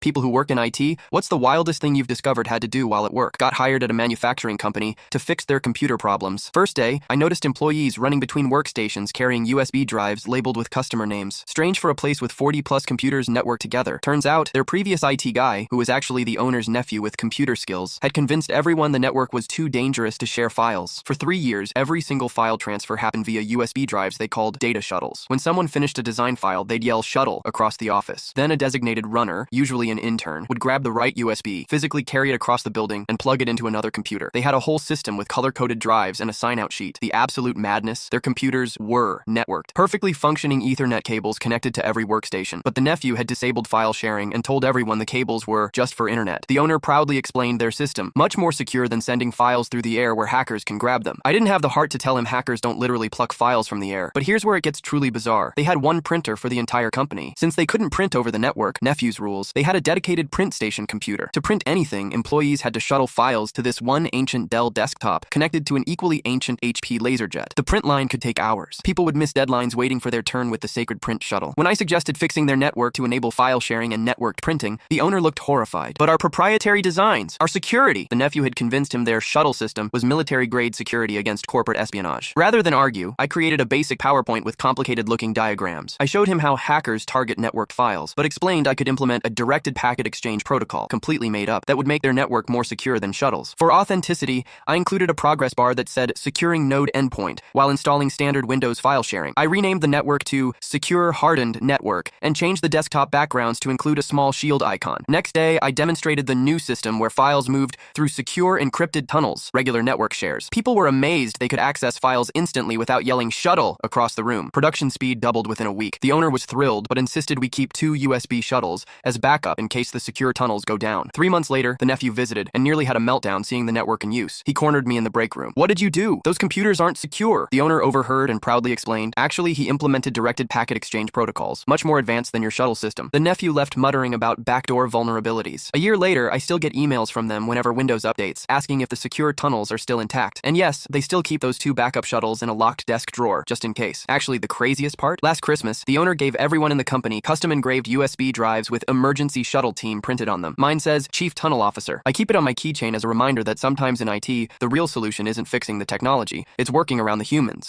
People who work in IT, what's the wildest thing you've discovered had to do while at work? Got hired at a manufacturing company to fix their computer problems. First day, I noticed employees running between workstations carrying USB drives labeled with customer names. Strange for a place with 40+ computers networked together. Turns out, their previous IT guy, who was actually the owner's nephew with computer skills, had convinced everyone the network was too dangerous to share files. For 3 years, every single file transfer happened via USB drives they called data shuttles. When someone finished a design file, they'd yell "shuttle" across the office. Then a designated runner, usually an intern, would grab the right USB, physically carry it across the building, and plug it into another computer. They had a whole system with color-coded drives and a sign-out sheet. The absolute madness, their computers were networked. Perfectly functioning Ethernet cables connected to every workstation. But the nephew had disabled file sharing and told everyone the cables were just for internet. The owner proudly explained their system, much more secure than sending files through the air where hackers can grab them. I didn't have the heart to tell him hackers don't literally pluck files from the air. But here's where it gets truly bizarre. They had one printer for the entire company. Since they couldn't print over the network, nephew's rules, they had a dedicated print station computer. To print anything, employees had to shuttle files to this one ancient Dell desktop connected to an equally ancient HP LaserJet. The print line could take hours. People would miss deadlines waiting for their turn with the sacred print shuttle. When I suggested fixing their network to enable file sharing and networked printing, the owner looked horrified. But our proprietary designs, our security, the nephew had convinced him their shuttle system was military-grade security against corporate espionage. Rather than argue, I created a basic PowerPoint with complicated-looking diagrams. I showed him how hackers target networked files, but explained I could implement a directed packet exchange protocol, completely made up, that would make their network more secure than shuttles. For authenticity, I included a progress bar that said Securing Node Endpoint while installing standard Windows file sharing. I renamed the network to Secure Hardened Network and changed the desktop backgrounds to include a small shield icon. Next day, I demonstrated the new system where files moved through secure encrypted tunnels, regular network shares. People were amazed they could access files instantly without yelling "shuttle" across the room. Production speed doubled within a week. The owner was thrilled, but insisted we keep 2 USB shuttles as backup in case the secure tunnels go down. 3 months later, the nephew visited and nearly had a meltdown seeing the network in use. He cornered me in the break room. "What did you do? Those computers aren't secure." The owner overheard and proudly explained, "Actually, he implemented directed packet exchange protocols, much more advanced than your shuttle system." The nephew left muttering about backdoor vulnerabilities. A year later, I still get emails from them whenever Windows updates, asking if the secure tunnels are still intact. And yes, they still keep those 2 backup shuttles in a locked desk drawer, just in case. Actually, the craziest part? Last Christmas, the owner gave everyone in the company custom-engraved USB drives with "Emergency Shuttle Team" printed on them. Mine says Chief Tunnel Officer. I keep it on my keychain as a reminder that sometimes in IT, the real solution isn't fixing the technology, it's working around the humans.